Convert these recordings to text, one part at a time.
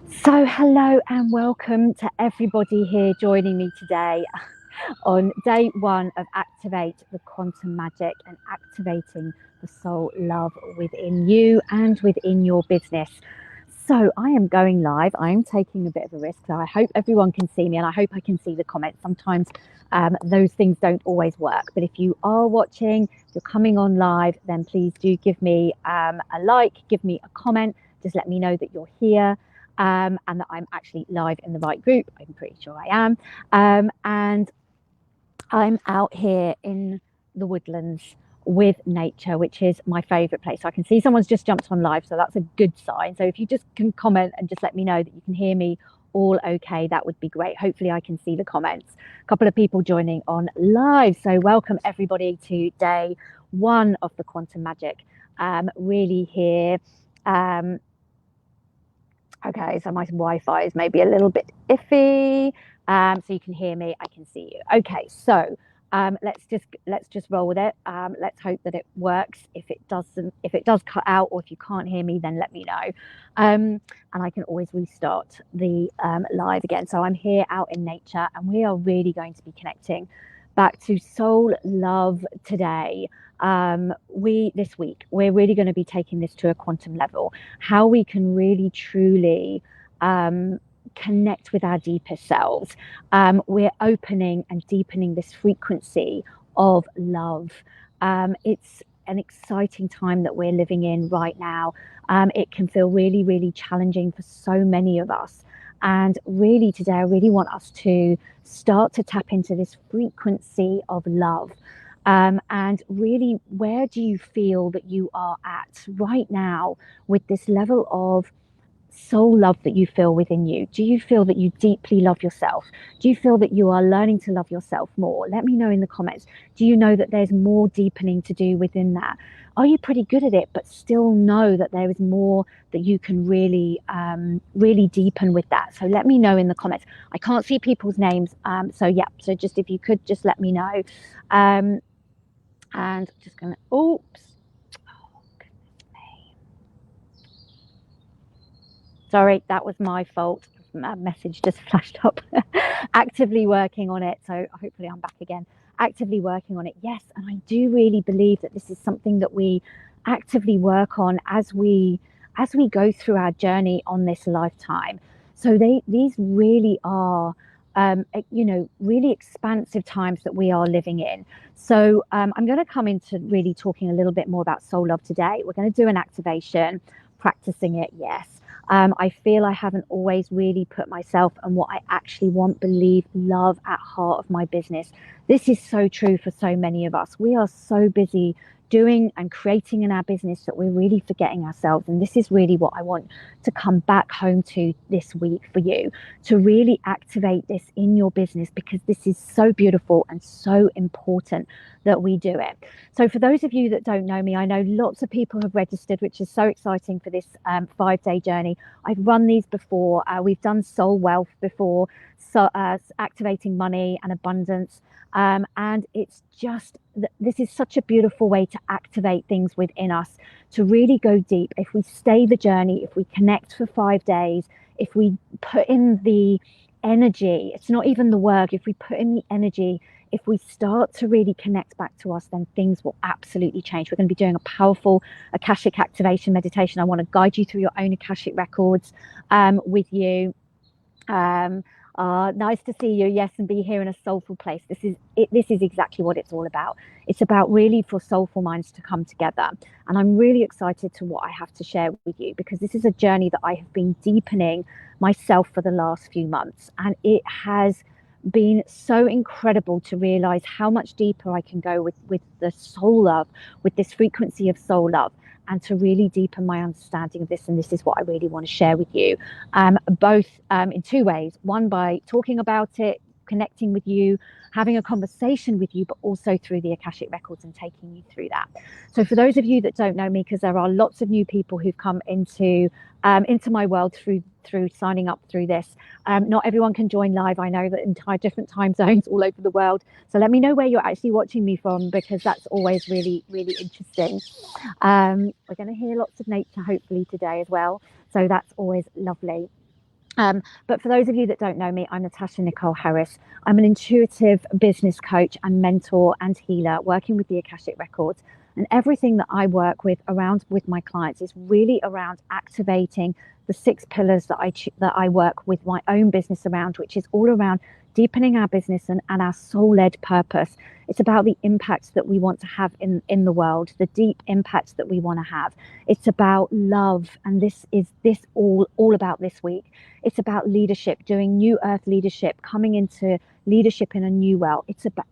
So, hello and welcome to everybody here joining me today on day one of Activate the Quantum Magic and activating the soul love within you and within your business. So, I am going live. I am taking a bit of a risk. So, I hope everyone can see me and I hope I can see the comments. Sometimes those things don't always work. But if you are watching, if you're coming on live, then please do give me a like, give me a comment. Just let me know that you're here. And that I'm actually live in the right group. I'm pretty sure I am. And I'm out here in the woodlands with nature, which is my favourite place. So I can see someone's just jumped on live, so that's a good sign. So if you just can comment and just let me know that you can hear me all okay, that would be great. Hopefully I can see the comments. A couple of people joining on live. So welcome everybody to day one of the Quantum Magic. Really here. Okay, so my Wi-Fi is maybe a little bit iffy. So you can hear me, I can see you. Okay, so let's just roll with it. Let's hope that it works. If it does cut out, or if you can't hear me, then let me know. And I can always restart the live again. So I'm here out in nature, and we are really going to be connecting back to soul love today. This week we're really going to be taking this to a quantum level, how we can really truly connect with our deepest selves. We're opening and deepening this frequency of love. It's an exciting time that we're living in right now. It can feel really, really challenging for so many of us. And really today, I really want us to start to tap into this frequency of love. And really, where do you feel that you are at right now with this level of soul love that you feel within you? Do you feel that you deeply love yourself? Do you feel that you are learning to love yourself more? Let me know in the comments. Do you know that there's more deepening to do within that? Are you pretty good at it, but still know that there is more that you can really, really deepen with that? So let me know in the comments. I can't see people's names. So just if you could just let me know. And just gonna, oops. Oh, goodness me. Sorry, that was my fault. A message just flashed up. Actively working on it. So hopefully I'm back again. Actively working on it. Yes, and I do really believe that this is something that we actively work on as we go through our journey on this lifetime. So these really are really expansive times that we are living in. So I'm going to come into really talking a little bit more about soul love today. We're going to do an activation, practicing it, yes. I feel I haven't always really put myself and what I actually want, believe, love at heart of my business. This is so true for so many of us. We are so busy doing and creating in our business that we're really forgetting ourselves. And this is really what I want to come back home to this week for you, to really activate this in your business, because this is so beautiful and so important that we do it. So for those of you that don't know me, I know lots of people have registered, which is so exciting for this 5-day journey. I've run these before. We've done soul wealth before, so activating money and abundance. And it's just, this is such a beautiful way to activate things within us, to really go deep. If we stay the journey, if we connect for 5 days, if we put in the energy, it's not even the work, if we put in the energy, if we start to really connect back to us, then things will absolutely change. We're going to be doing a powerful Akashic activation meditation. I want to guide you through your own Akashic records with you. Nice to see you. Yes, and be here in a soulful place. This is exactly what it's all about. It's about really for soulful minds to come together. And I'm really excited to what I have to share with you, because this is a journey that I have been deepening myself for the last few months. And it has been so incredible to realize how much deeper I can go with the soul love, with this frequency of soul love, and to really deepen my understanding of this. And this is what I really want to share with you, both in 2 ways. One, by talking about it, connecting with you, having a conversation with you, but also through the Akashic Records and taking you through that. So for those of you that don't know me, because there are lots of new people who've come into my world through signing up through this, not everyone can join live. I know that entire different time zones all over the world. So let me know where you're actually watching me from, because that's always really, really interesting. We're going to hear lots of nature hopefully today as well. So that's always lovely. But for those of you that don't know me, I'm Natasha Nicole Harris. I'm an intuitive business coach and mentor and healer working with the Akashic Records. And everything that I work with around with my clients is really around activating the 6 pillars that I work with my own business around, which is all around deepening our business and our soul-led purpose. It's about the impacts that we want to have in the world, the deep impacts that we want to have. It's about love, and this all about this week. It's about leadership, doing new earth leadership, coming into leadership in a new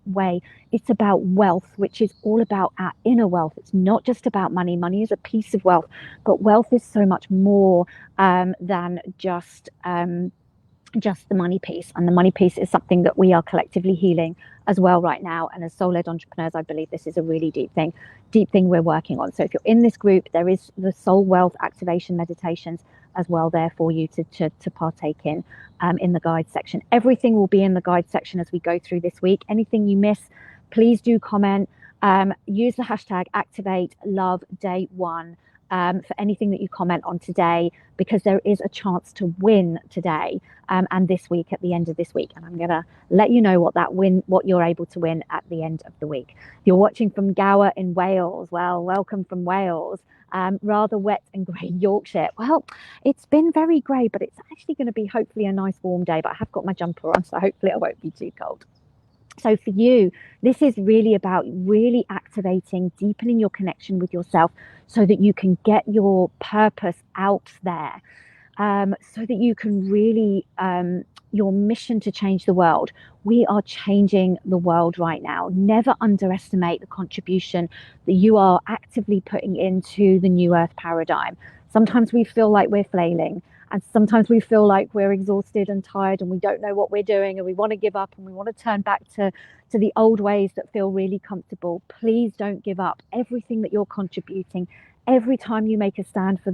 way. It's about wealth, which is all about our inner wealth. It's not just about money. Money is a piece of wealth, but wealth is so much more than just the money piece. And the money piece is something that we are collectively healing as well right now. And as soul-led entrepreneurs, I believe this is a really deep thing we're working on. So if you're in this group, there is the soul wealth activation meditations as well there for you to partake in the guide section. Everything will be in the guide section as we go through this week. Anything you miss, please do comment. Use the hashtag ActivateLoveDay1 for anything that you comment on today, because there is a chance to win today and this week at the end of this week. And I'm going to let you know what you're able to win at the end of the week. You're watching from Gower in Wales. Well, welcome from Wales. Rather wet and grey Yorkshire. Well, it's been very grey, but it's actually going to be hopefully a nice warm day. But I have got my jumper on, so hopefully it won't be too cold. So for you, this is really about really activating, deepening your connection with yourself so that you can get your purpose out there, so that you can really, your mission to change the world. We are changing the world right now. Never underestimate the contribution that you are actively putting into the new earth paradigm. Sometimes we feel like we're flailing. And sometimes we feel like we're exhausted and tired and we don't know what we're doing and we want to give up and we want to turn back to the old ways that feel really comfortable. Please don't give up. Everything that you're contributing, every time you make a stand for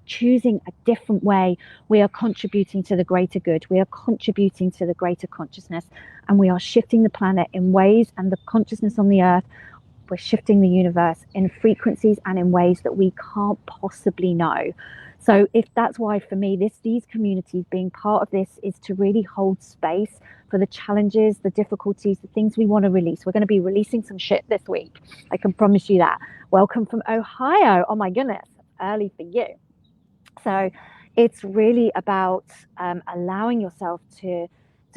choosing a different way, we are contributing to the greater good. We are contributing to the greater consciousness, and we are shifting the planet in ways, and the consciousness on the earth, we're shifting the universe in frequencies and in ways that we can't possibly know. So if that's why for me, these communities, being part of this, is to really hold space for the challenges, the difficulties, the things we want to release. We're going to be releasing some shit this week. I can promise you that. Welcome from Ohio. Oh my goodness, early for you. So it's really about allowing yourself to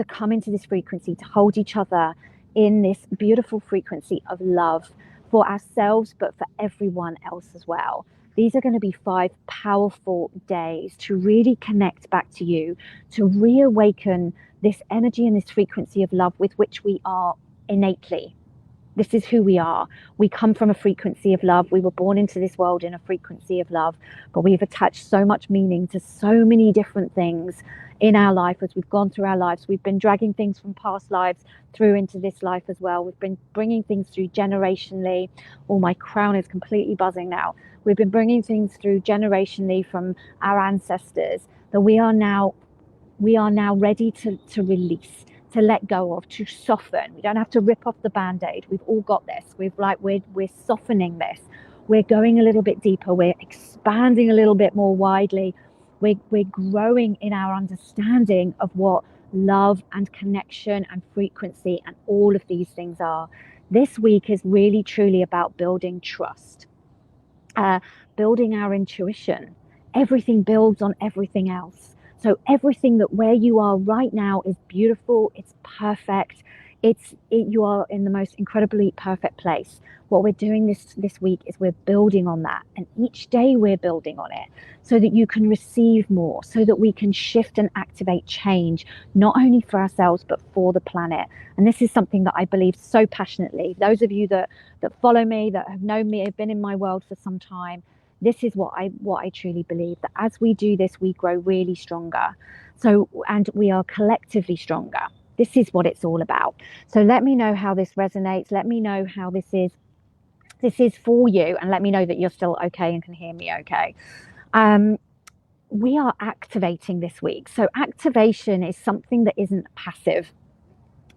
come into this frequency, to hold each other in this beautiful frequency of love for ourselves, but for everyone else as well. These are going to be 5 powerful days to really connect back to you, to reawaken this energy and this frequency of love with which we are innately. This is who we are. We come from a frequency of love. We were born into this world in a frequency of love, but we've attached so much meaning to so many different things in our life as we've gone through our lives. We've been dragging things from past lives through into this life as well. We've been bringing things through generationally. Oh, my crown is completely buzzing now. We've been bringing things through generationally from our ancestors that we are now ready to release, to let go of, to soften. We don't have to rip off the band-aid. We've all got this. We're softening this. We're going a little bit deeper. We're expanding a little bit more widely. We're growing in our understanding of what love and connection and frequency and all of these things are. This week is really truly about building trust, building our intuition. Everything builds on everything else. So everything that where you are right now is beautiful, it's perfect, you are in the most incredibly perfect place. What we're doing this week is we're building on that, and each day we're building on it so that you can receive more, so that we can shift and activate change, not only for ourselves but for the planet. And this is something that I believe so passionately. Those of you that follow me, that have known me, have been in my world for some time, this is what I truly believe, that as we do this, we grow really stronger. So, and we are collectively stronger. This is what it's all about. So let me know how this resonates. Let me know how this is for you, and let me know that you're still okay and can hear me okay. We are activating this week. So activation is something that isn't passive.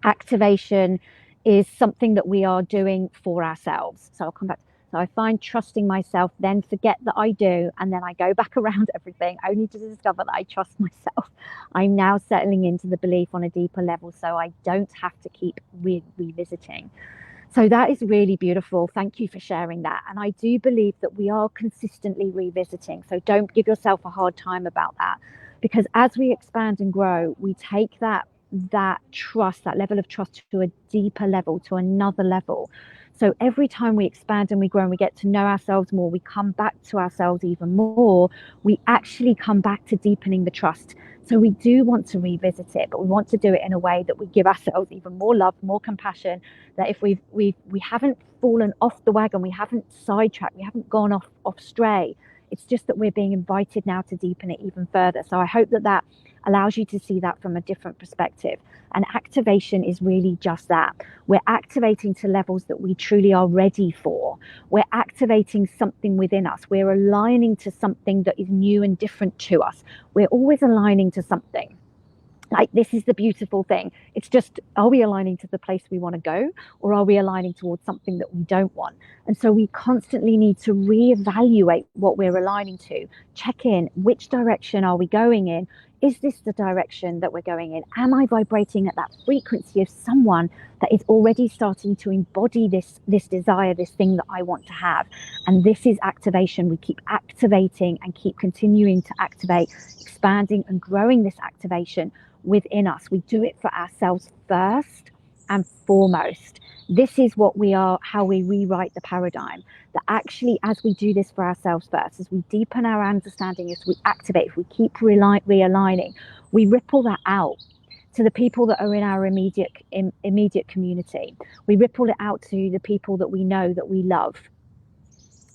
Activation is something that we are doing for ourselves. So I'll come back. So I find trusting myself, then forget that I do, and then I go back around everything only to discover that I trust myself. I'm now settling into the belief on a deeper level, so I don't have to keep revisiting. So that is really beautiful. Thank you for sharing that. And I do believe that we are consistently revisiting. So don't give yourself a hard time about that, because as we expand and grow, we take that trust, that level of trust, to a deeper level, to another level. So every time we expand and we grow and we get to know ourselves more, we come back to ourselves even more, we actually come back to deepening the trust. So we do want to revisit it, but we want to do it in a way that we give ourselves even more love, more compassion, that if we haven't fallen off the wagon, we haven't sidetracked, we haven't gone off stray. It's just that we're being invited now to deepen it even further. So I hope that allows you to see that from a different perspective. And activation is really just that. We're activating to levels that we truly are ready for. We're activating something within us. We're aligning to something that is new and different to us. We're always aligning to something. Like, this is the beautiful thing. It's just, are we aligning to the place we want to go, or are we aligning towards something that we don't want? And so we constantly need to reevaluate what we're aligning to. Check in, which direction are we going in? Is this the direction that we're going in? Am I vibrating at that frequency of someone that is already starting to embody this desire, this thing that I want to have? And this is activation. We keep activating and keep continuing to activate, expanding and growing this activation within us. We do it for ourselves first and foremost. This is what we are, how we rewrite the paradigm. That actually, as we do this for ourselves first, as we deepen our understanding, as we activate, if we keep realigning, we ripple that out to the people that are in our immediate community. We ripple it out to the people that we know, that we love,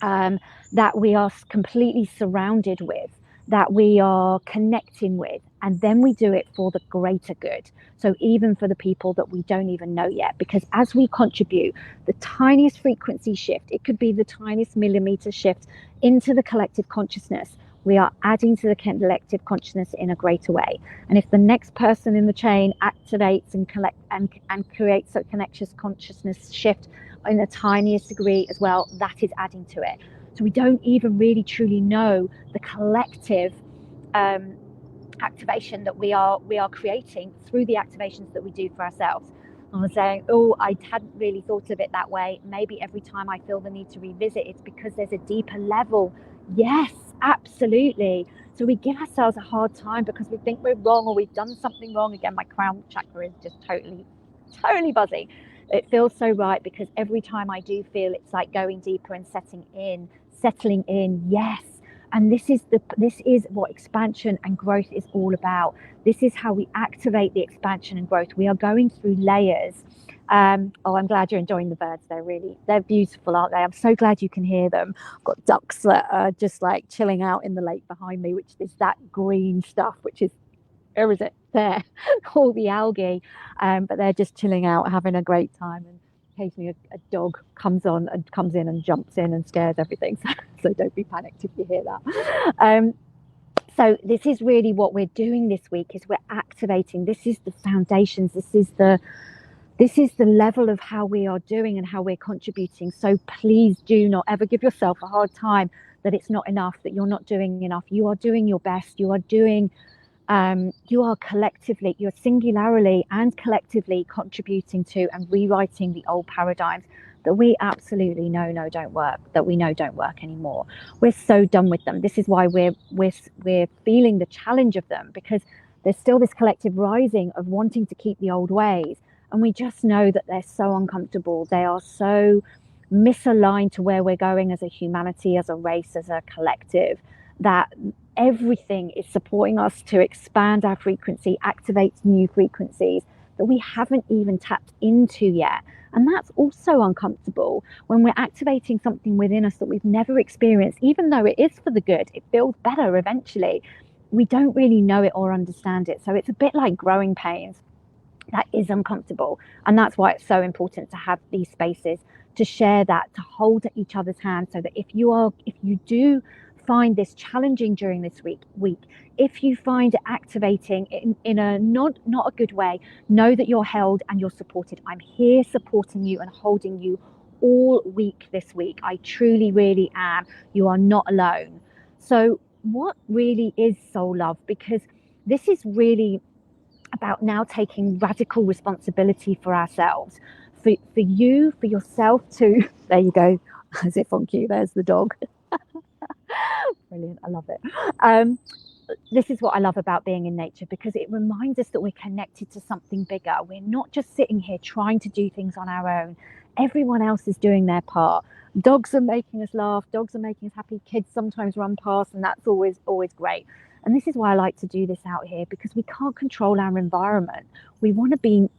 that we are completely surrounded with, that we are connecting with, and then we do it for the greater good. So even for the people that we don't even know yet, because as we contribute the tiniest frequency shift, it could be the tiniest millimeter shift into the collective consciousness, we are adding to the collective consciousness in a greater way. And if the next person in the chain activates and creates a collective consciousness shift in the tiniest degree as well, that is adding to it. So we don't even really truly know the collective activation that we are creating through the activations that we do for ourselves. I was saying, oh, I hadn't really thought of it that way. Maybe every time I feel the need to revisit, it's because there's a deeper level. Yes, absolutely. So we give ourselves a hard time because we think we're wrong, or we've done something wrong. Again, my crown chakra is just totally buzzing. It feels so right, because every time I do feel it's like going deeper and settling in. Yes. And this is what expansion and growth is all about. This is how we activate the expansion and growth. We are going through layers. I'm glad you're enjoying the birds. They're beautiful, aren't they? I'm so glad you can hear them. I've got ducks that are just like chilling out in the lake behind me, which is that green stuff, which is, where is it? There, all the algae. But they're just chilling out, having a great time. And occasionally a dog comes in and jumps in and scares everything. So don't be panicked if you hear that. So this is really what we're doing this week, is we're activating. This is the foundations. This is the level of how we are doing and how we're contributing. So please do not ever give yourself a hard time that it's not enough, that you're not doing enough. You are doing your best. You are collectively, you're singularly and collectively contributing to and rewriting the old paradigms that we absolutely know don't work, that we know don't work anymore. We're so done with them. This is why we're feeling the challenge of them, because there's still this collective rising of wanting to keep the old ways. And we just know that they're so uncomfortable. They are so misaligned to where we're going as a humanity, as a race, as a collective, that everything is supporting us to expand our frequency, activate new frequencies that we haven't even tapped into yet. And that's also uncomfortable when we're activating something within us that we've never experienced. Even though it is for the good, it feels better eventually, we don't really know it or understand it. So it's a bit like growing pains. That is uncomfortable. And that's why it's so important to have these spaces, to share that, to hold each other's hands, so that if you do find this challenging during this week, if you find it activating in a not a good way, know that you're held and you're supported. I'm here supporting you and holding you all week this week. I truly, really am. You are not alone. So what really is soul love? Because this is really about now taking radical responsibility for ourselves, for you, for yourself to, there you go, as if on cue, there's the dog. Brilliant, I love it. This is what I love about being in nature, because it reminds us that we're connected to something bigger. We're not just sitting here trying to do things on our own. Everyone else is doing their part. Dogs are making us laugh, dogs are making us happy, kids sometimes run past, and that's always great. And this is why I like to do this out here, because we can't control our environment. We want to be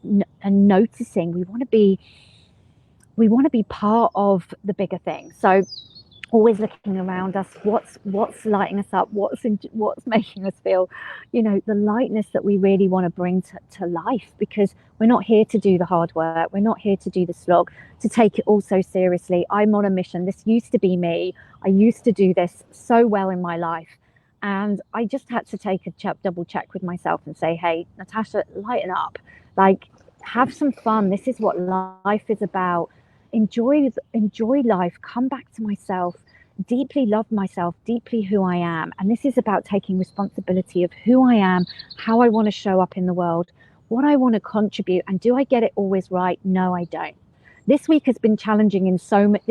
noticing, we want to be part of the bigger thing. So always looking around us, what's lighting us up, what's making us feel, the lightness that we really want to bring to life, because we're not here to do the hard work, we're not here to do the slog, to take it all so seriously. I'm on a mission. This used to be me. I used to do this so well in my life, and I just had to take a double check with myself and say, hey, Natasha, lighten up, like, have some fun. This is what life is about. Enjoy life, come back to myself, deeply love myself, deeply who I am. And this is about taking responsibility of who I am, how I want to show up in the world, what I want to contribute. And do I get it always right? No, I don't. This weekend has been challenging in so many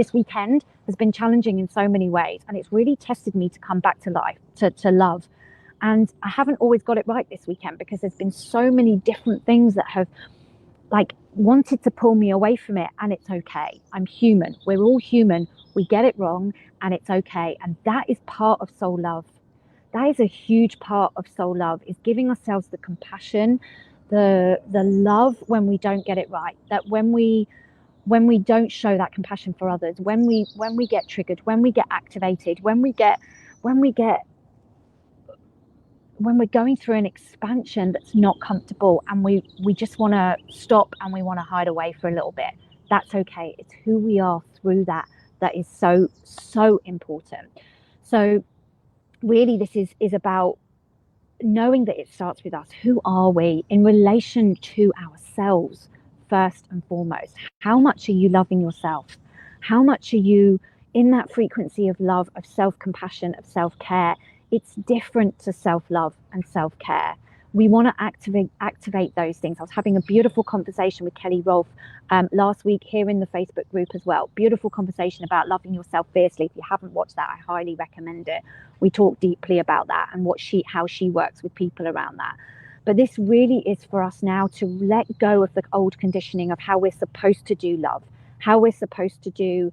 ways, and it's really tested me to come back to life, to love. And I haven't always got it right this weekend, because there's been so many different things that have wanted to pull me away from it, and it's okay. I'm human. We're all human. We get it wrong, and it's okay. And that is part of soul love. That is a huge part of soul love, is giving ourselves the compassion, the love when we don't get it right. That when we don't show that compassion for others, when we get triggered, when we get activated, when we're going through an expansion that's not comfortable, and we just want to stop and we want to hide away for a little bit, that's okay. It's who we are through that is so important. So really this is about knowing that it starts with us. Who are we in relation to ourselves first and foremost? How much are you loving yourself? How much are you in that frequency of love, of self-compassion, of self-care? It's different to self-love and self-care. We want to activate those things. I was having a beautiful conversation with Kelly Rolfe last week here in the Facebook group as well. Beautiful conversation about loving yourself fiercely. If you haven't watched that, I highly recommend it. We talk deeply about that and how she works with people around that. But this really is for us now to let go of the old conditioning of how we're supposed to do love, how we're supposed to do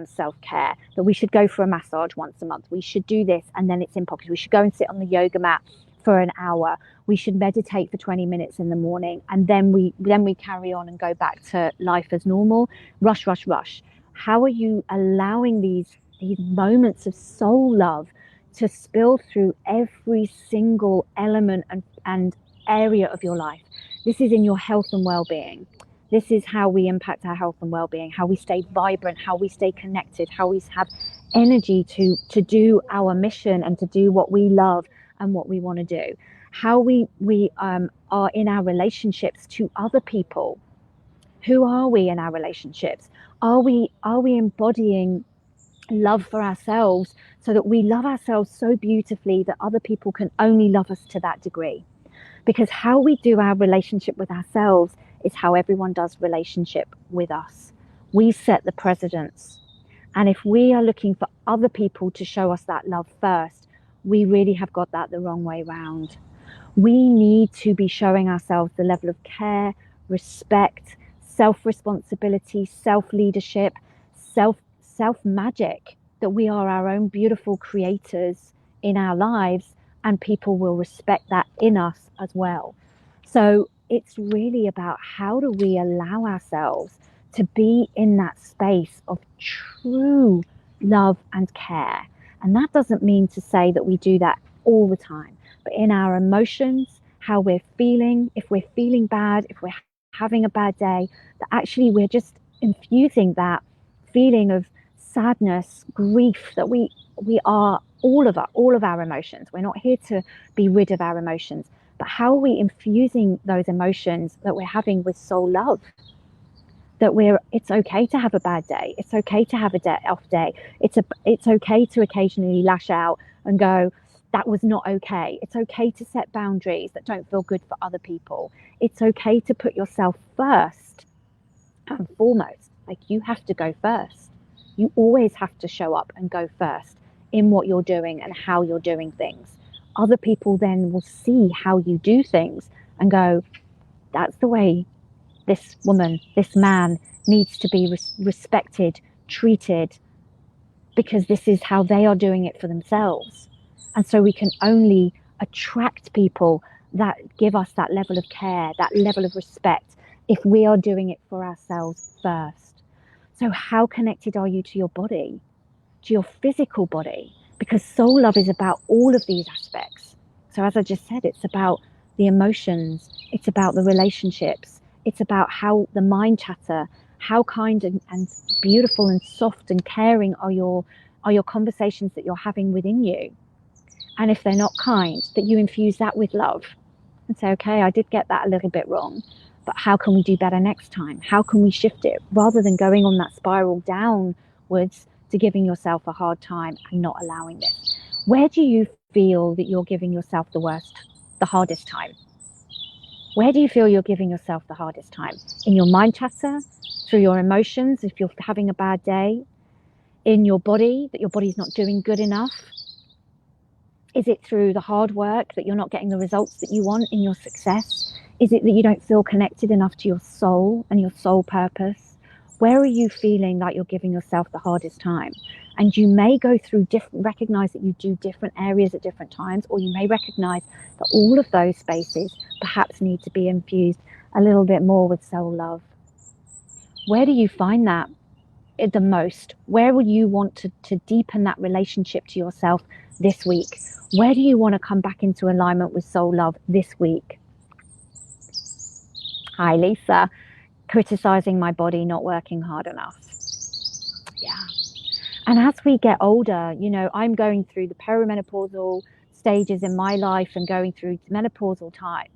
self-care, that we should go for a massage once a month, we should do this, and then it's in pockets. We should go and sit on the yoga mat for an hour, we should meditate for 20 minutes in the morning, and then we carry on and go back to life as normal. Rush. How are you allowing these moments of soul love to spill through every single element and area of your life? This is in your health and well-being. This is how we impact our health and well-being, how we stay vibrant, how we stay connected, how we have energy to do our mission and to do what we love and what we want to do. How we are in our relationships to other people. Who are we in our relationships? Are we embodying love for ourselves, so that we love ourselves so beautifully that other people can only love us to that degree? Because how we do our relationship with ourselves is how everyone does relationship with us. We set the precedence. And if we are looking for other people to show us that love first, we really have got that the wrong way round. We need to be showing ourselves the level of care, respect, self-responsibility, self-leadership, self-magic, that we are our own beautiful creators in our lives, and people will respect that in us as well. So it's really about, how do we allow ourselves to be in that space of true love and care? And that doesn't mean to say that we do that all the time, but in our emotions, how we're feeling, if we're feeling bad, if we're having a bad day, that actually we're just infusing that feeling of sadness, grief, that we are all of our emotions. We're not here to be rid of our emotions, but how are we infusing those emotions that we're having with soul love? that it's okay to have a bad day. It's okay to have off day. It's okay to occasionally lash out and go, that was not okay. It's okay to set boundaries that don't feel good for other people. It's okay to put yourself first and foremost. Like, you have to go first. You always have to show up and go first in what you're doing and how you're doing things. Other people then will see how you do things and go, that's the way this woman, this man needs to be respected, treated, because this is how they are doing it for themselves. And so we can only attract people that give us that level of care, that level of respect, if we are doing it for ourselves first. So how connected are you to your body, to your physical body? Because soul love is about all of these aspects. So as I just said, it's about the emotions, it's about the relationships, it's about how the mind chatter, how kind and beautiful and soft and caring are your conversations that you're having within you. And if they're not kind, that you infuse that with love and say, okay, I did get that a little bit wrong, but how can we do better next time? How can we shift it? Rather than going on that spiral downwards to giving yourself a hard time and not allowing this. Where do you feel that you're giving yourself the hardest time? Where do you feel you're giving yourself the hardest time? In your mind chatter, through your emotions, if you're having a bad day, in your body, that your body's not doing good enough? Is it through the hard work that you're not getting the results that you want in your success? Is it that you don't feel connected enough to your soul and your soul purpose? Where are you feeling like you're giving yourself the hardest time? And you may go through recognize that you do different areas at different times, or you may recognize that all of those spaces perhaps need to be infused a little bit more with soul love. Where do you find that the most? Where will you want to deepen that relationship to yourself this week? Where do you want to come back into alignment with soul love this week? Hi, Lisa. Criticizing my body, not working hard enough. Yeah. And as we get older, I'm going through the perimenopausal stages in my life and going through menopausal time,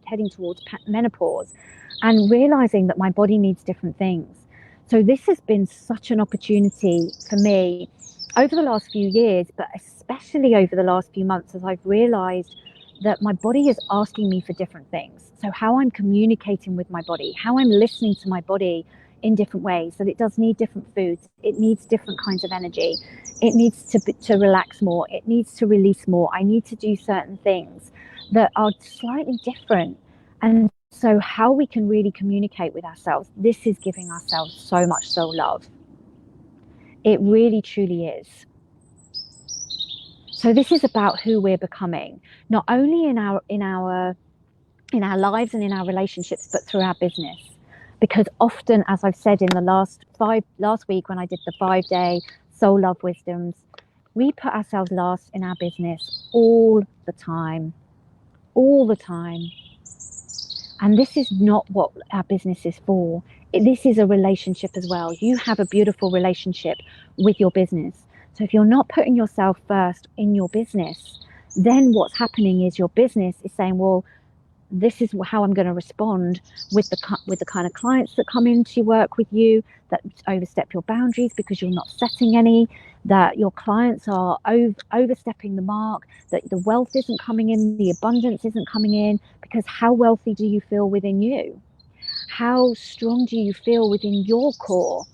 heading towards menopause, and realizing that my body needs different things. So this has been such an opportunity for me over the last few years, but especially over the last few months, as I've realized that my body is asking me for different things. So how I'm communicating with my body, how I'm listening to my body in different ways, that it does need different foods, it needs different kinds of energy, it needs to relax more, it needs to release more, I need to do certain things that are slightly different. And so how we can really communicate with ourselves, this is giving ourselves so much soul love. It really truly is. So this is about who we're becoming, not only in our lives and in our relationships, but through our business. Because often, as I've said in the last week when I did the 5-day soul love wisdoms, we put ourselves last in our business all the time. And this is not what our business is for. This is a relationship as well. You have a beautiful relationship with your business. So if you're not putting yourself first in your business, then what's happening is your business is saying, well, this is how I'm going to respond with the kind of clients that come in to work with you, that overstep your boundaries because you're not setting any, that your clients are overstepping the mark, that the wealth isn't coming in, the abundance isn't coming in, because how wealthy do you feel within you? How strong do you feel within your core?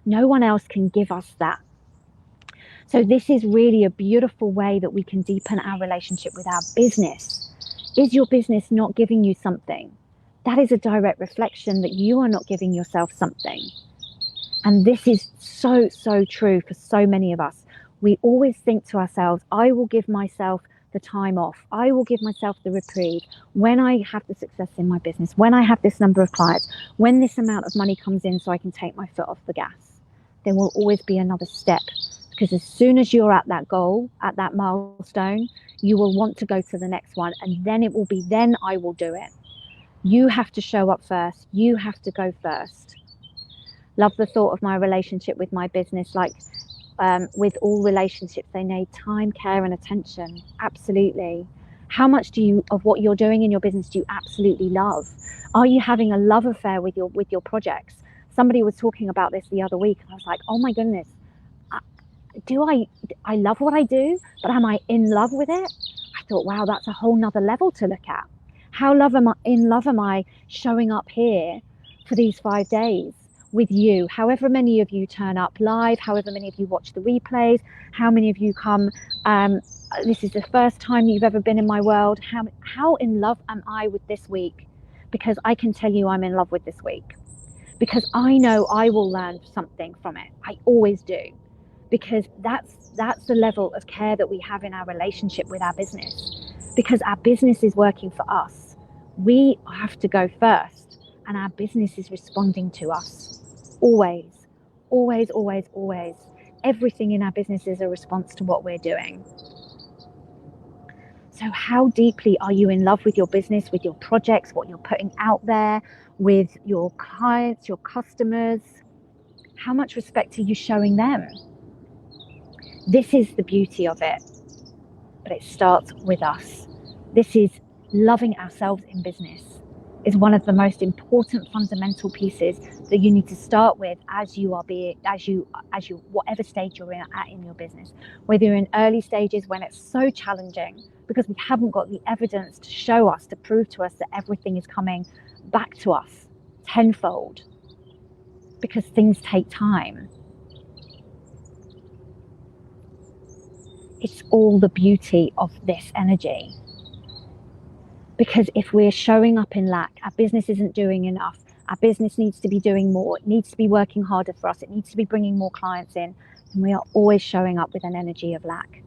No one else can give us that. So this is really a beautiful way that we can deepen our relationship with our business. Is your business not giving you something? That is a direct reflection that you are not giving yourself something. And this is so, so true for so many of us. We always think to ourselves, I will give myself the time off. I will give myself the reprieve when I have the success in my business, when I have this number of clients, when this amount of money comes in so I can take my foot off the gas. There will always be another step, because as soon as you're at that goal, at that milestone, you will want to go to the next one, and then it will be, then I will do it. You have to show up first. You have to go first. Love the thought of my relationship with my business. With all relationships, they need time, care, and attention. Absolutely. How much of what you're doing in your business do you absolutely love? Are you having a love affair with your projects? somebody was talking about this the other week, and I was like, oh my goodness, I love what I do, but am I in love with it? I thought, wow, that's a whole nother level to look at. How in love am I showing up here for these 5 days with you? However many of you turn up live, however many of you watch the replays, how many of you come, this is the first time you've ever been in my world. How in love am I with this week? Because I can tell you I'm in love with this week. Because I know I will learn something from it. I always do. Because that's the level of care that we have in our relationship with our business. Because our business is working for us. We have to go first, and our business is responding to us. Always, always, always, always. Everything in our business is a response to what we're doing. So how deeply are you in love with your business, with your projects, what you're putting out there, with your clients, your customers? How much respect are you showing them? This is the beauty of it, but it starts with us. This is loving ourselves in business. Is one of the most important fundamental pieces that you need to start with as you whatever stage you're at in your business. Whether you're in early stages when it's so challenging because we haven't got the evidence to show us, to prove to us that everything is coming back to us tenfold, because things take time. It's all the beauty of this energy. Because if we're showing up in lack, our business isn't doing enough, our business needs to be doing more, it needs to be working harder for us, it needs to be bringing more clients in, and we are always showing up with an energy of lack.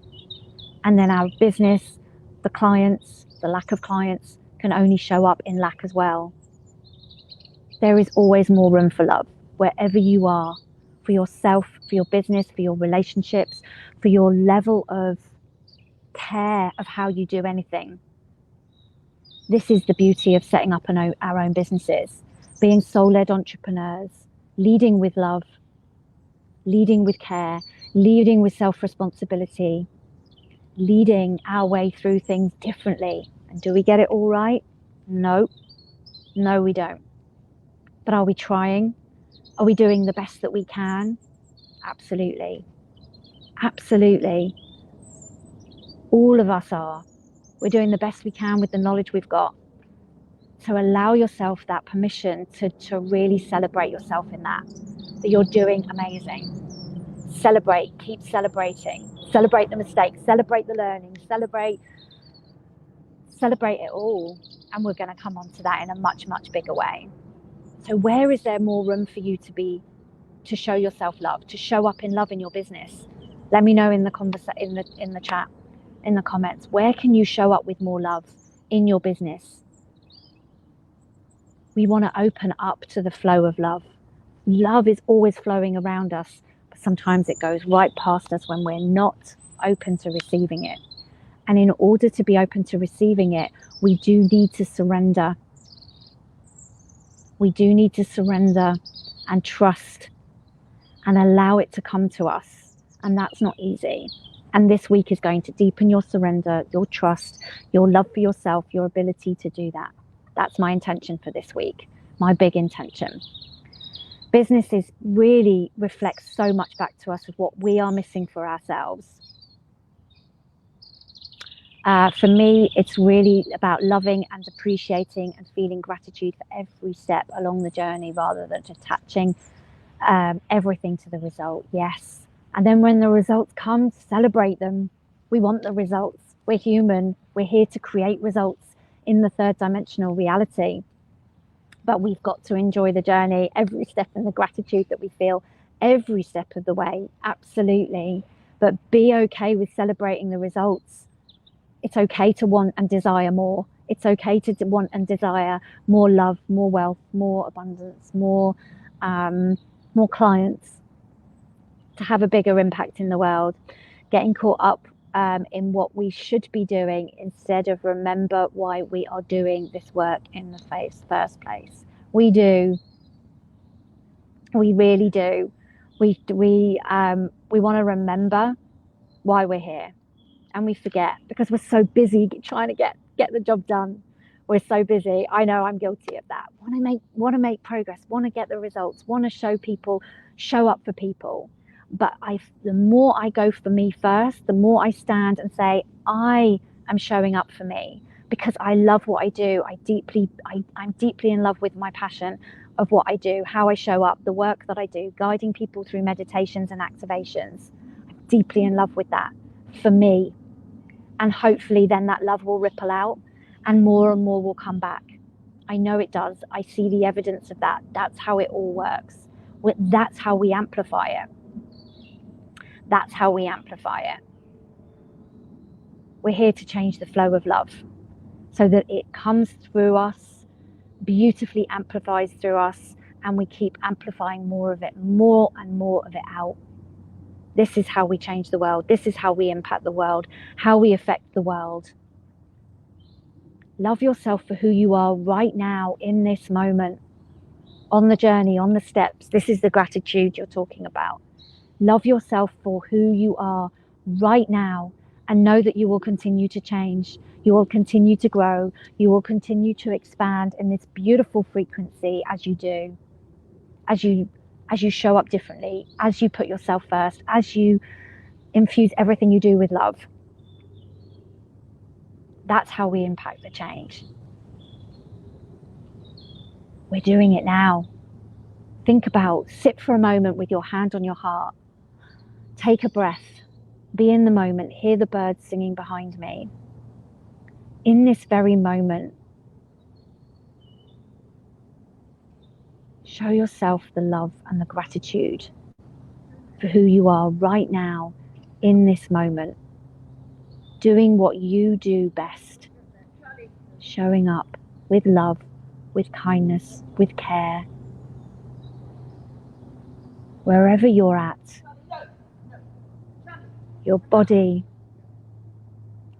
And then our business, the clients, the lack of clients can only show up in lack as well. There is always more room for love, wherever you are, for yourself, for your business, for your relationships, for your level of care of how you do anything. This is the beauty of setting up our own businesses, being soul-led entrepreneurs, leading with love, leading with care, leading with self-responsibility, leading our way through things differently. And do we get it all right? No, we don't. But are we trying? Are we doing the best that we can? Absolutely. Absolutely. All of us are. We're doing the best we can with the knowledge we've got. So allow yourself that permission to really celebrate yourself in that you're doing amazing. Celebrate, keep celebrating. Celebrate the mistakes, celebrate the learning, celebrate it all. And we're going to come on to that in a much, much bigger way. So where is there more room for you to show yourself love, to show up in love in your business? Let me know in the chat, in the comments. Where can you show up with more love in your business? We want to open up to the flow of love. Love is always flowing around us, but sometimes it goes right past us when we're not open to receiving it. And in order to be open to receiving it, we do need to surrender. We do need to surrender and trust and allow it to come to us. And that's not easy. And this week is going to deepen your surrender, your trust, your love for yourself, your ability to do that. That's my intention for this week, my big intention. Businesses really reflect so much back to us of what we are missing for ourselves. For me, it's really about loving and appreciating and feeling gratitude for every step along the journey rather than attaching everything to the result. Yes. And then when the results come, celebrate them. We want the results. We're human. We're here to create results in the third dimensional reality. But we've got to enjoy the journey, every step, and the gratitude that we feel every step of the way. Absolutely. But be okay with celebrating the results. It's okay to want and desire more. It's okay to want and desire more love, more wealth, more abundance, more clients, to have a bigger impact in the world. Getting caught up in what we should be doing instead of remember why we are doing this work in the first place. We do. We really do. We want to remember why we're here. And we forget because we're so busy trying to get the job done. We're so busy. I know I'm guilty of that. Want to make progress, want to get the results, want to show up for people. But the more I go for me first, the more I stand and say, I am showing up for me because I love what I do. I'm deeply in love with my passion of what I do, how I show up, the work that I do, guiding people through meditations and activations. I'm deeply in love with that for me. And hopefully then that love will ripple out and more will come back. I know it does. I see the evidence of that. That's how it all works. That's how we amplify it. That's how we amplify it. We're here to change the flow of love so that it comes through us, beautifully amplifies through us, and we keep amplifying more of it, more and more of it out. This is how we change the world. This is how we impact the world, how we affect the world. Love yourself for who you are right now in this moment, on the journey, on the steps. This is the gratitude you're talking about. Love yourself for who you are right now and know that you will continue to change. You will continue to grow. You will continue to expand in this beautiful frequency as you do, as you show up differently, as you put yourself first, as you infuse everything you do with love. That's how we impact the change. We're doing it now. Sit for a moment with your hand on your heart. Take a breath. Be in the moment. Hear the birds singing behind me. In this very moment, show yourself the love and the gratitude for who you are right now in this moment. Doing what you do best. Showing up with love, with kindness, with care. Wherever you're at, your body,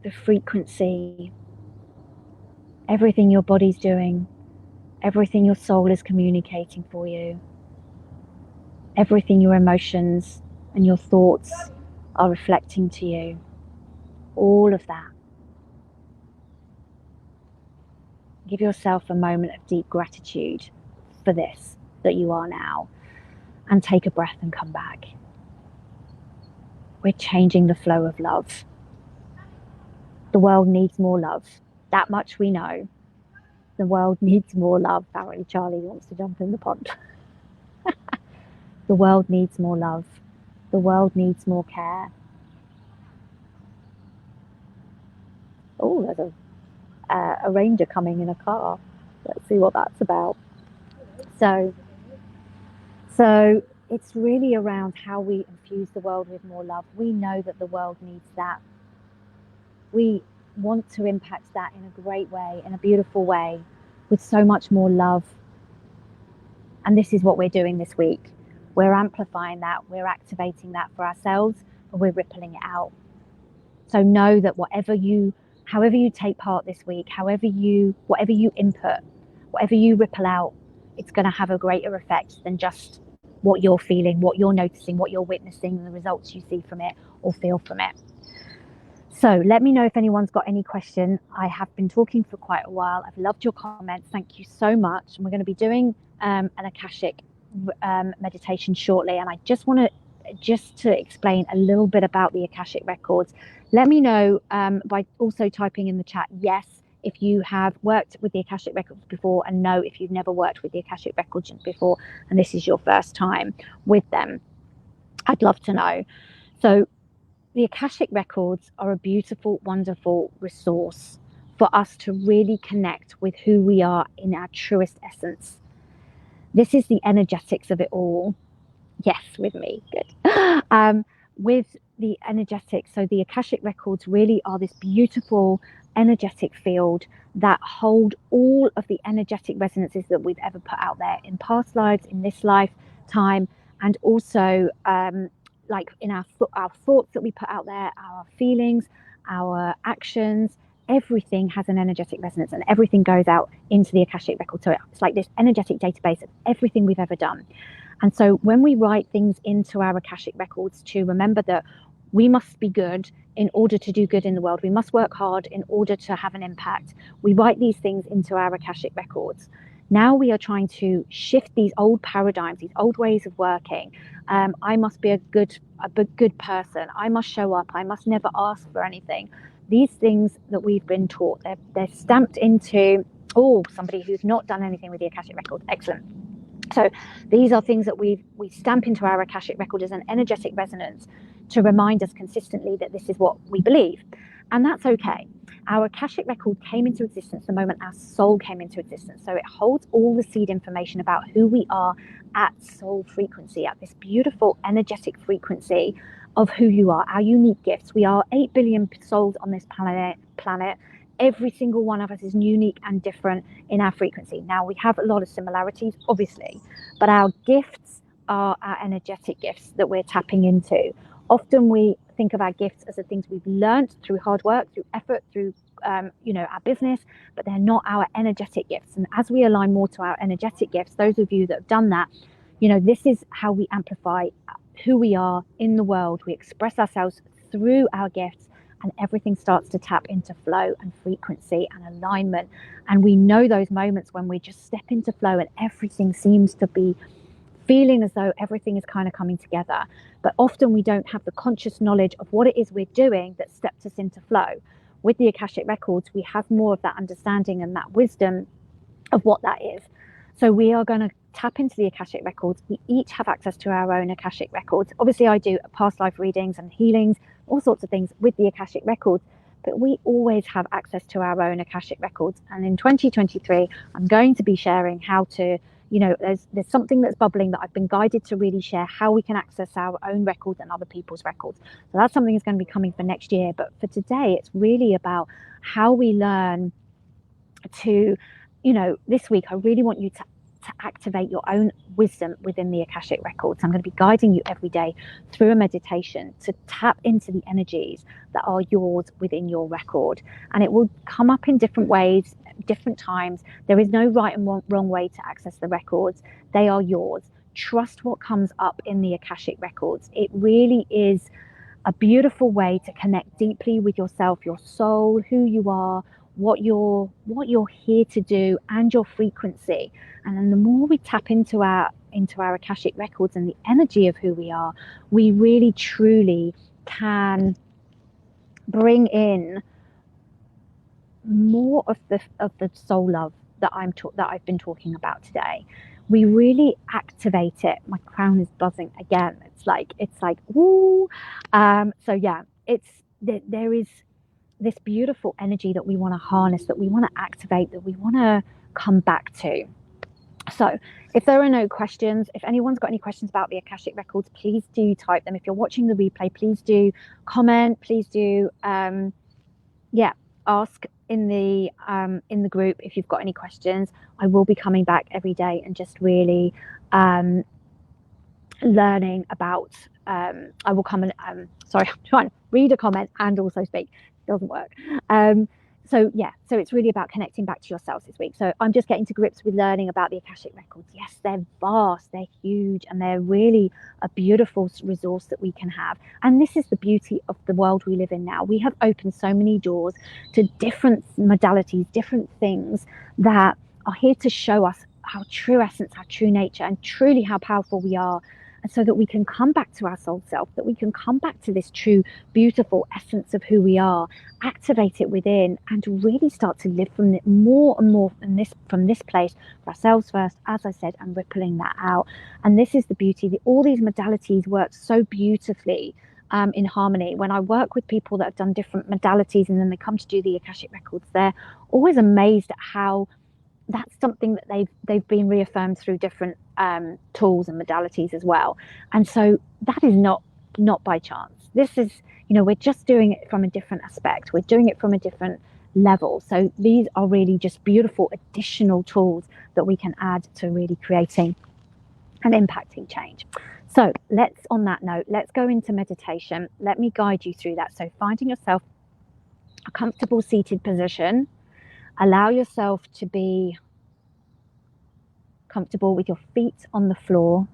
the frequency, everything your body's doing, everything your soul is communicating for you, everything your emotions and your thoughts are reflecting to you, all of that. Give yourself a moment of deep gratitude for this, that you are now, and take a breath and come back. We're changing the flow of love. The world needs more love. That much we know. The world needs more love. Apparently Charlie wants to jump in the pond. The world needs more love. The world needs more care. Oh, there's a ranger coming in a car. Let's see what that's about. So it's really around how we infuse the world with more love. We know that the world needs that. We want to impact that in a great way, in a beautiful way, with so much more love. And this is what we're doing this week. We're amplifying that, we're activating that for ourselves, and we're rippling it out. So know that however you take part this week, whatever you input, whatever you ripple out, it's going to have a greater effect than just what you're feeling, what you're noticing, what you're witnessing, and the results you see from it or feel from it. So let me know if anyone's got any question. I have been talking for quite a while. I've loved your comments. Thank you so much. And we're going to be doing an Akashic meditation shortly. And I just want to explain a little bit about the Akashic Records. Let me know by also typing in the chat, yes, if you have worked with the Akashic Records before, and no, if you've never worked with the Akashic Records before, and this is your first time with them. I'd love to know. So the Akashic Records are a beautiful, wonderful resource for us to really connect with who we are in our truest essence. This is the energetics of it all. Yes, with me, good. With the energetics, so the Akashic Records really are this beautiful energetic field that hold all of the energetic resonances that we've ever put out there in past lives, in this lifetime, and also like in our thoughts that we put out there, our feelings, our actions, everything has an energetic resonance, and everything goes out into the Akashic Record. So it's like this energetic database of everything we've ever done. And so when we write things into our Akashic Records, to remember that We must be good in order to do good in the world. We must work hard in order to have an impact. We write these things into our Akashic records. Now we are trying to shift these old paradigms, these old ways of working. I must be a good person. I must show up. I must never ask for anything. These things that we've been taught, they're stamped into, somebody who's not done anything with the Akashic record. Excellent. So these are things that we stamp into our Akashic record as an energetic resonance to remind us consistently that this is what we believe. And that's okay. Our Akashic record came into existence the moment our soul came into existence. So it holds all the seed information about who we are at soul frequency, at this beautiful energetic frequency of who you are, our unique gifts. We are 8 billion souls on this planet. Every single one of us is unique and different in our frequency. Now, we have a lot of similarities, obviously, but our gifts are our energetic gifts that we're tapping into. Often we think of our gifts as the things we've learned through hard work, through effort, through our business, but they're not our energetic gifts. And as we align more to our energetic gifts, those of you that have done that, this is how we amplify who we are in the world. We express ourselves through our gifts, and everything starts to tap into flow and frequency and alignment. And we know those moments when we just step into flow and everything seems to be feeling as though everything is kind of coming together. But often we don't have the conscious knowledge of what it is we're doing that steps us into flow. With the Akashic records, we have more of that understanding and that wisdom of what that is. So we are going to tap into the Akashic records. We each have access to our own Akashic records. Obviously, I do past life readings and healings, all sorts of things with the Akashic records, but we always have access to our own Akashic records. And in 2023, I'm going to be sharing how to, there's something that's bubbling that I've been guided to really share, how we can access our own records and other people's records. So that's something that's going to be coming for next year. But for today, it's really about how we learn to, this week, I really want you to activate your own wisdom within the Akashic records. I'm going to be guiding you every day through a meditation to tap into the energies that are yours within your record. And it will come up in different ways, different times. There is no right and wrong way to access the records. They are yours. Trust what comes up in the Akashic records. It really is a beautiful way to connect deeply with yourself, your soul, who you are, what you're here to do, and your frequency. And then the more we tap into our Akashic records and the energy of who we are, we really truly can bring in more of the soul love that I've been talking about today. We really activate it. My crown is buzzing again. It's like woo. So yeah, there is this beautiful energy that we want to harness, that we want to activate, that we want to come back to. So if there are no questions, if anyone's got any questions about the Akashic records, please do type them. If you're watching the replay, please do comment, please do ask in the group if you've got any questions. I will be coming back every day and just really learning about I will come and sorry, I'm trying to read a comment and also speak. It doesn't work. So it's really about connecting back to yourselves this week. So I'm just getting to grips with learning about the Akashic records. Yes, they're vast, they're huge, and they're really a beautiful resource that we can have. And this is the beauty of the world we live in now. We have opened so many doors to different modalities, different things that are here to show us our true essence, our true nature, and truly how powerful we are. And so that we can come back to our soul self, that we can come back to this true, beautiful essence of who we are, activate it within, and really start to live from it more and more from this place for ourselves first, as I said, and rippling that out. And this is the beauty that all these modalities work so beautifully in harmony. When I work with people that have done different modalities and then they come to do the Akashic records, they're always amazed at how that's something that they've been reaffirmed through different tools and modalities as well. And so that is not by chance. This is, we're just doing it from a different aspect. We're doing it from a different level. So these are really just beautiful additional tools that we can add to really creating and impacting change. So on that note, let's go into meditation. Let me guide you through that. So finding yourself a comfortable seated position. Allow yourself to be comfortable with your feet on the floor.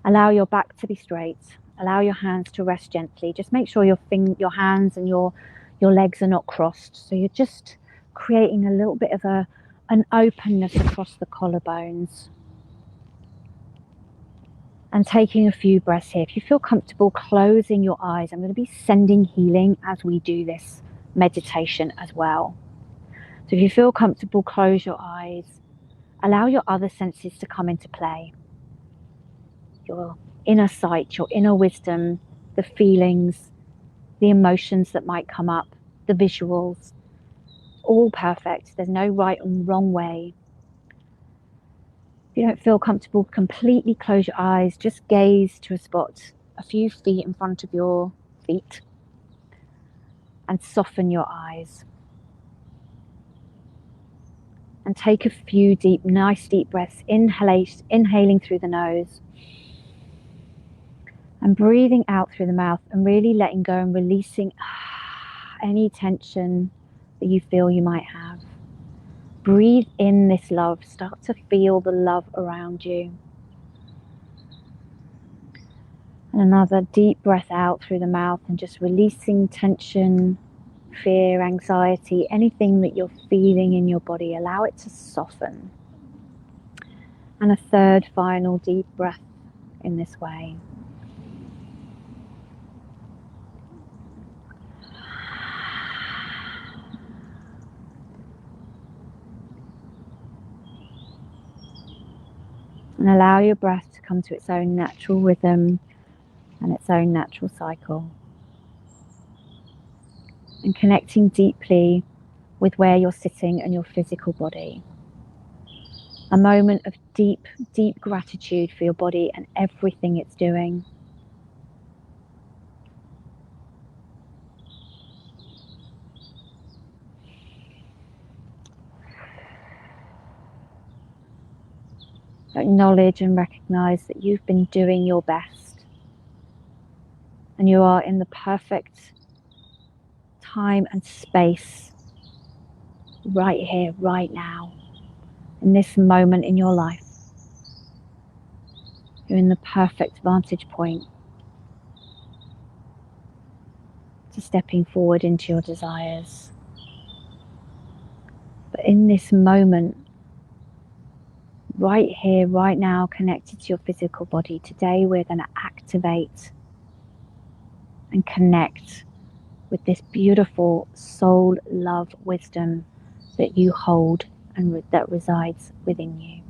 Allow your back to be straight Allow your hands to rest gently. Just make sure your hands and your legs are not crossed. So you're just creating a little bit of an openness across the collarbones. And taking a few breaths here. If you feel comfortable closing your eyes, I'm going to be sending healing as we do this meditation as well. So if you feel comfortable, close your eyes. Allow your other senses to come into play. Your inner sight, your inner wisdom, the feelings, the emotions that might come up, the visuals, all perfect. There's no right and wrong way. If you don't feel comfortable, completely close your eyes. Just gaze to a spot a few feet in front of your feet and soften your eyes. And take a few nice deep breaths, inhaling through the nose and breathing out through the mouth, and really letting go and releasing any tension that you feel you might have. Breathe in this love. Start to feel the love around you. And another deep breath out through the mouth, and just releasing tension, fear, anxiety, anything that you're feeling in your body. Allow it to soften. And a third final deep breath in this way. And allow your breath to come to its own natural rhythm and its own natural cycle. And connecting deeply with where you're sitting and your physical body. A moment of deep, deep gratitude for your body and everything it's doing. Acknowledge and recognize that you've been doing your best. And you are in the perfect time and space right here, right now, in this moment in your life. You're in the perfect vantage point to stepping forward into your desires. But in this moment, right here, right now, connected to your physical body, today we're going to activate and connect with this beautiful soul love wisdom that you hold and that resides within you.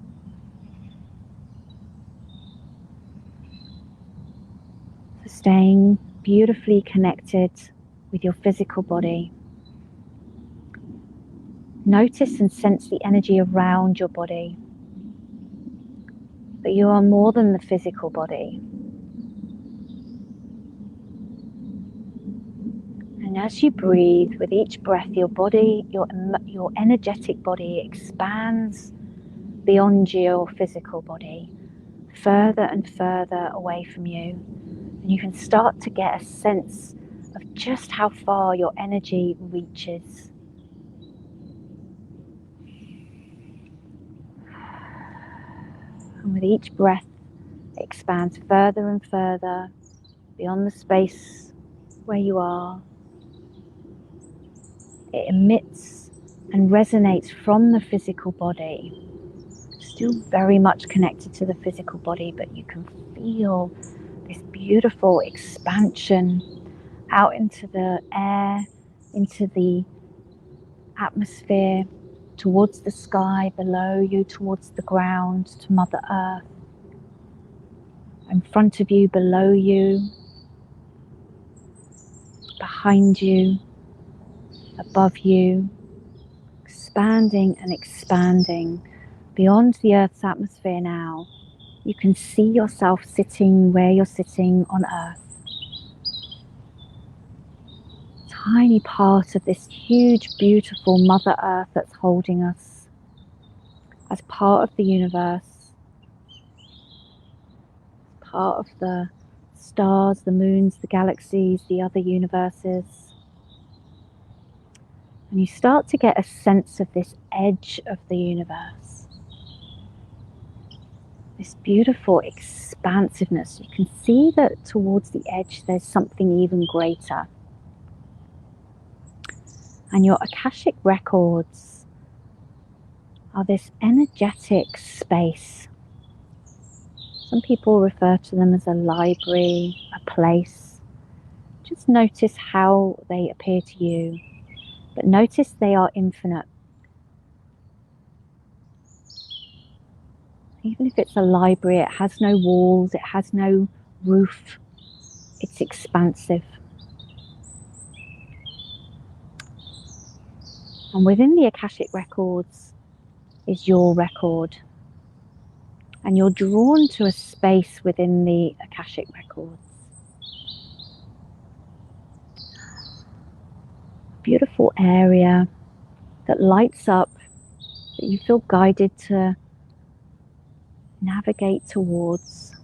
So staying beautifully connected with your physical body. Notice and sense the energy around your body. But you are more than the physical body. And as you breathe, with each breath, your body, your energetic body expands beyond your physical body, further and further away from you. And you can start to get a sense of just how far your energy reaches. And with each breath, it expands further and further beyond the space where you are. It emits and resonates from the physical body. Still very much connected to the physical body, but you can feel this beautiful expansion out into the air, into the atmosphere, towards the sky below you, towards the ground, to Mother Earth. In front of you, below you, behind you, above you, expanding and expanding beyond the Earth's atmosphere now. You can see yourself sitting where you're sitting on Earth. Tiny part of this huge, beautiful Mother Earth that's holding us as part of the universe, part of the stars, the moons, the galaxies, the other universes. And you start to get a sense of this edge of the universe. This beautiful expansiveness. You can see that towards the edge there's something even greater. And your Akashic Records are this energetic space. Some people refer to them as a library, a place. Just notice how they appear to you, but notice they are infinite. Even if it's a library, it has no walls, it has no roof, it's expansive. And within the Akashic Records is your record. And you're drawn to a space within the Akashic Records. Beautiful area that lights up, that you feel guided to navigate towards.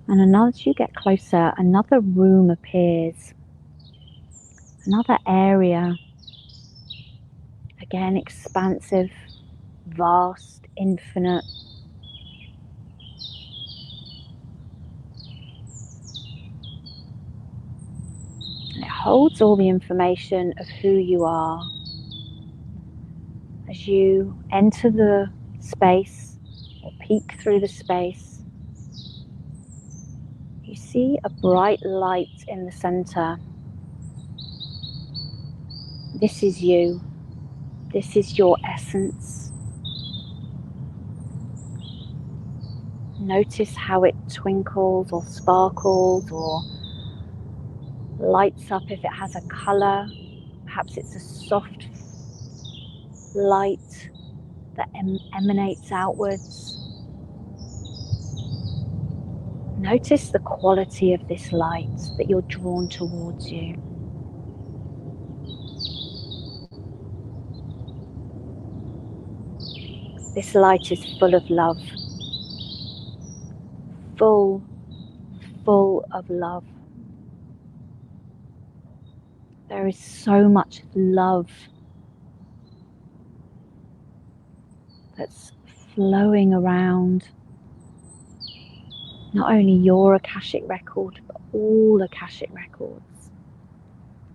And as you get closer, another room appears. Another area. Again, expansive, vast, infinite. And it holds all the information of who you are. As you enter the space or peek through the space, you see a bright light in the center. This is you. This is your essence. Notice how it twinkles or sparkles or lights up if it has a color. Perhaps it's a soft light that emanates outwards. Notice the quality of this light, that you're drawn towards you. This light is full of love. Full of love. There is so much love that's flowing around not only your Akashic record, but all Akashic records.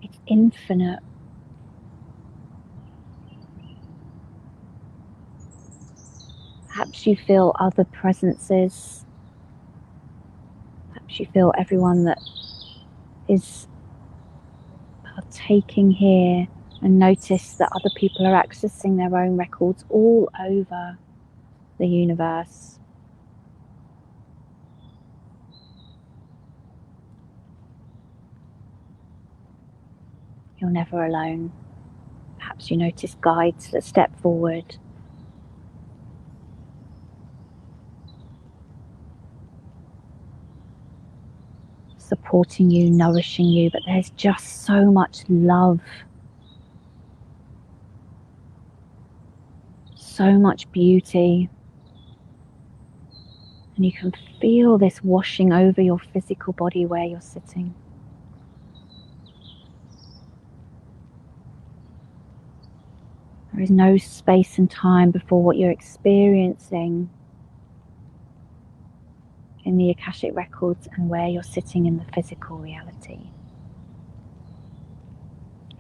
It's infinite. Perhaps you feel other presences. Perhaps you feel everyone that is partaking here, and notice that other people are accessing their own records all over the universe. You're never alone. Perhaps you notice guides that step forward. Supporting you, nourishing you, but there's just so much love. So much beauty. And you can feel this washing over your physical body where you're sitting. There is no space and time before what you're experiencing in the Akashic Records and where you're sitting in the physical reality.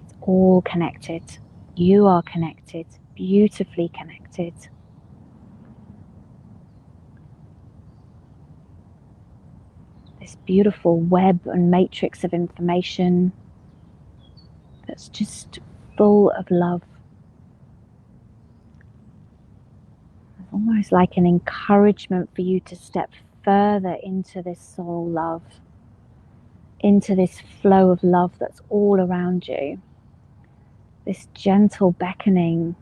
It's all connected. You are connected, beautifully connected. This beautiful web and matrix of information that's just full of love. It's almost like an encouragement for you to step further into this soul love, into this flow of love that's all around you. This gentle beckoning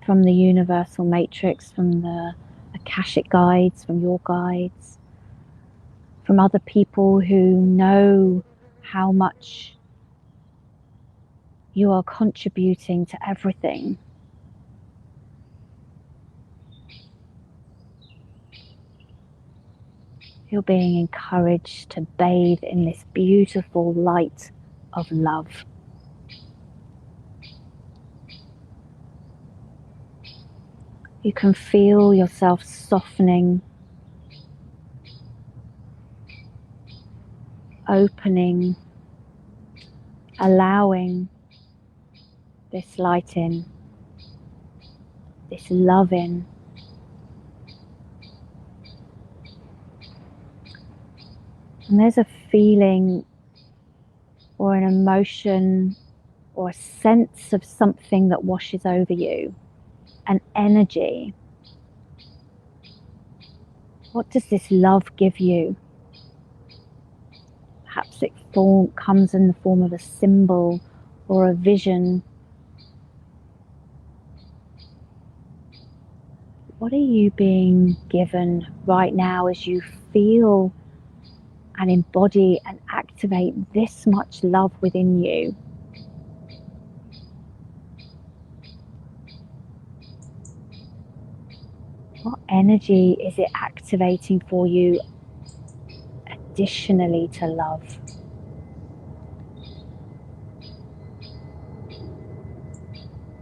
from the universal matrix, from the Akashic guides, from your guides, from other people who know how much you are contributing to everything. You're being encouraged to bathe in this beautiful light of love. You can feel yourself softening, opening, allowing this light in, this love in. And there's a feeling or an emotion or a sense of something that washes over you, an energy. What does this love give you? Perhaps it comes in the form of a symbol or a vision. What are you being given right now as you feel and embody and activate this much love within you? What energy is it activating for you additionally to love?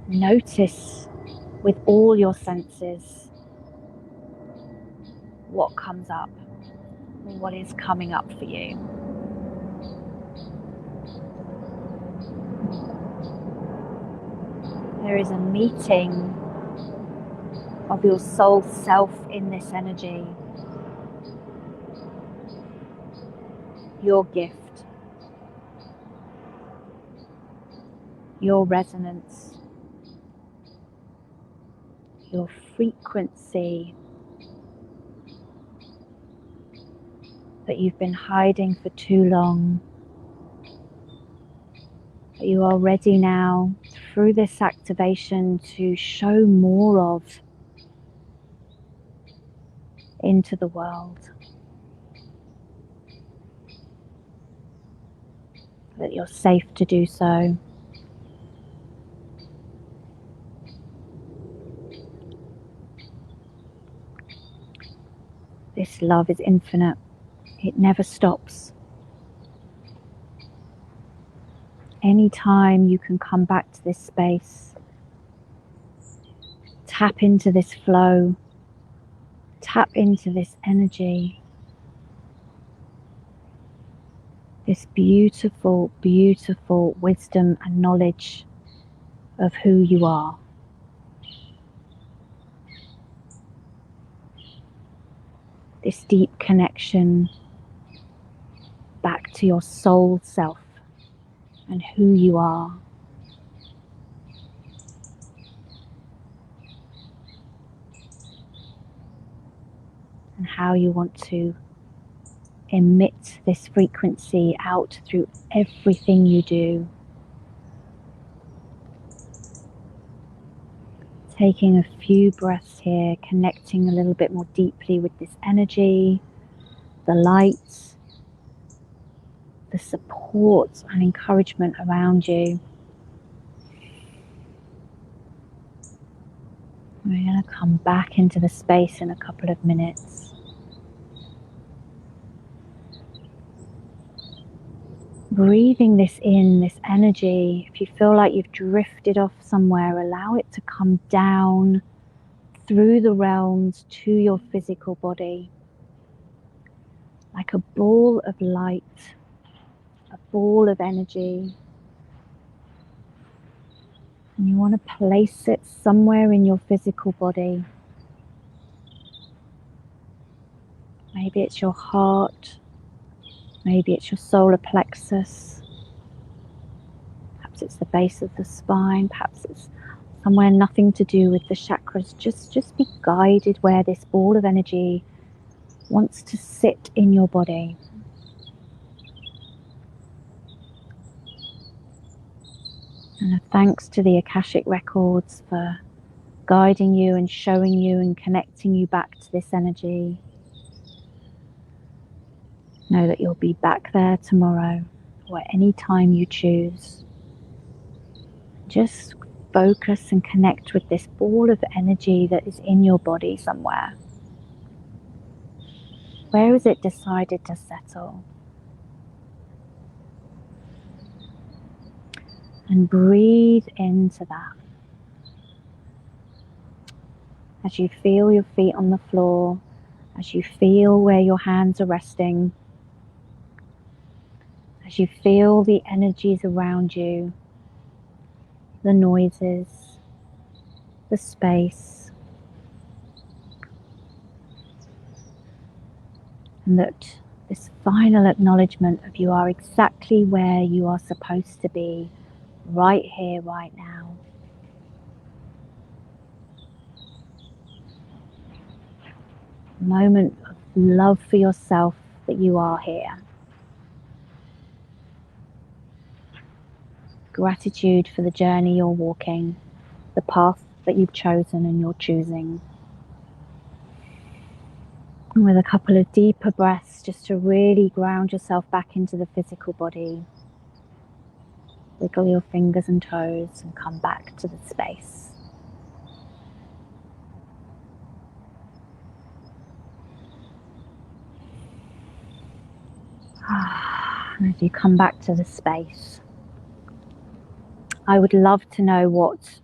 Notice with all your senses what comes up, what is coming up for you. There is a meeting of your soul self in this energy, your gift, your resonance, your frequency that you've been hiding for too long, that you are ready now through this activation to show more of into the world. That you're safe to do so. This love is infinite. It never stops. Anytime you can come back to this space, tap into this flow, tap into this energy, this beautiful, beautiful wisdom and knowledge of who you are. This deep connection back to your soul self and who you are. And how you want to emit this frequency out through everything you do. Taking a few breaths here, connecting a little bit more deeply with this energy, the light, the support and encouragement around you. We're going to come back into the space in a couple of minutes. Breathing this in, this energy. If you feel like you've drifted off somewhere, allow it to come down through the realms to your physical body. Like a ball of light, a ball of energy. And you want to place it somewhere in your physical body. Maybe it's your heart. Maybe it's your solar plexus. Perhaps it's the base of the spine. Perhaps it's somewhere nothing to do with the chakras. Just be guided where this ball of energy wants to sit in your body. And a thanks to the Akashic Records for guiding you and showing you and connecting you back to this energy. Know that you'll be back there tomorrow or any time you choose. Just focus and connect with this ball of energy that is in your body somewhere. Where has it decided to settle? And breathe into that. As you feel your feet on the floor, as you feel where your hands are resting, as you feel the energies around you, the noises, the space, and that this final acknowledgement of you are exactly where you are supposed to be, right here, right now. A moment of love for yourself that you are here. Gratitude for the journey you're walking, the path that you've chosen and you're choosing. And with a couple of deeper breaths, just to really ground yourself back into the physical body. Wiggle your fingers and toes and come back to the space. And as you come back to the space, I would love to know what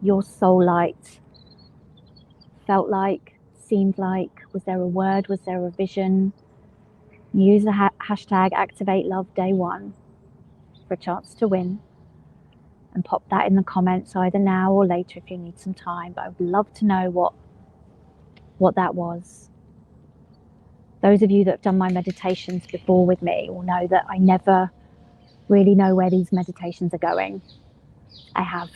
your soul light felt like, seemed like. Was there a word? Was there a vision? Use the hashtag ActivateLoveDay1 for a chance to win. And pop that in the comments either now or later if you need some time. But I would love to know what that was. Those of you that have done my meditations before with me will know that I never really know where these meditations are going. I have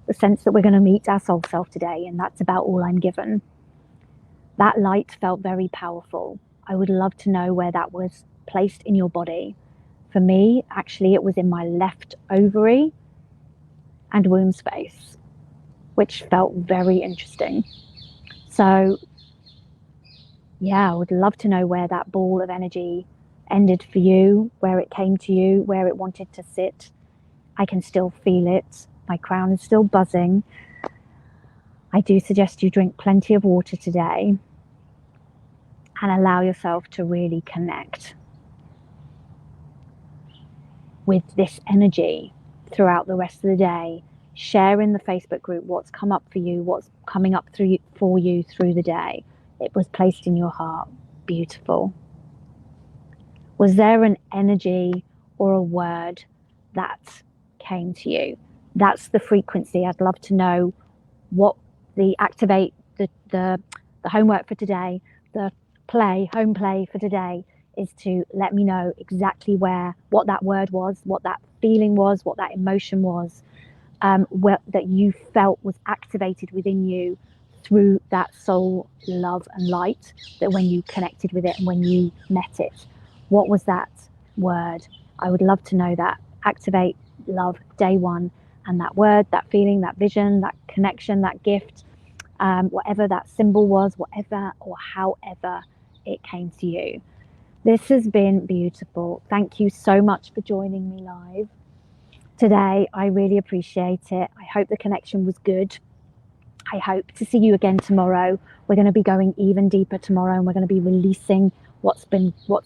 the sense that we're going to meet our soul self today, and that's about all I'm given. That light felt very powerful. I would love to know where that was placed in your body. For me, actually, it was in my left ovary and womb space, which felt very interesting. So yeah, I would love to know where that ball of energy ended for you, where it came to you, where it wanted to sit. I can still feel it. My crown is still buzzing. I do suggest you drink plenty of water today and allow yourself to really connect with this energy throughout the rest of the day. Share in the Facebook group what's come up for you, what's coming up for you through the day. It was placed in your heart. Beautiful. Was there an energy or a word that came to you? That's the frequency. I'd love to know what the activate, the homework for today, the home play for today is to let me know exactly what that word was, what that feeling was, what that emotion was, that you felt was activated within you through that soul love and light, that when you connected with it and when you met it. What was that word? I would love to know that. Activate Love Day 1, and that word, that feeling, that vision, that connection, that gift, whatever that symbol was, whatever or however it came to you. This has been beautiful. Thank you so much for joining me live today. I really appreciate it. I hope the connection was good. I hope to see you again tomorrow. We're going to be going even deeper tomorrow, and we're going to be releasing what's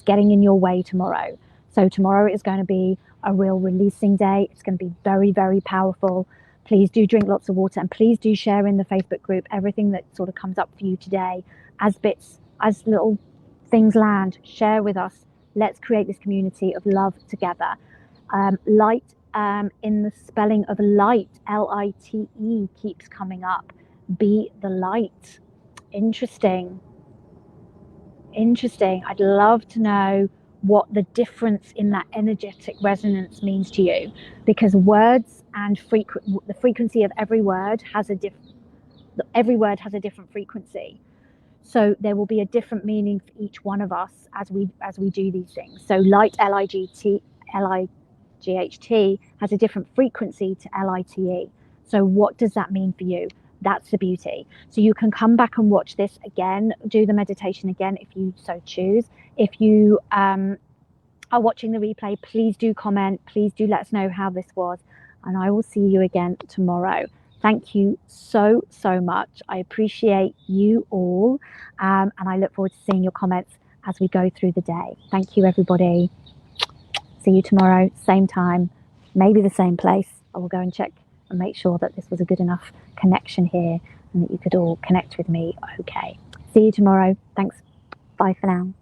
getting in your way tomorrow. So tomorrow is going to be a real releasing day. It's going to be very, very powerful. Please do drink lots of water, and please do share in the Facebook group everything that sort of comes up for you today as bits, as little things land. Share with us. Let's create this community of love together. Light in the spelling of light, L-I-T-E, keeps coming up. Be the light. Interesting. I'd love to know what the difference in that energetic resonance means to you, because words and the frequency of every word has a different frequency. So there will be a different meaning for each one of us as we do these things. So light, L-I-G-H-T, has a different frequency to L-I-T-E. So what does that mean for you? That's the beauty. So you can come back and watch this again, do the meditation again if you so choose. If you are watching the replay, please do comment. Please do let us know how this was. And I will see you again tomorrow. Thank you so, so much. I appreciate you all. And I look forward to seeing your comments as we go through the day. Thank you, everybody. See you tomorrow, same time, maybe the same place. I will go and check and make sure that this was a good enough connection here and that you could all connect with me okay. See you tomorrow. Thanks. Bye for now.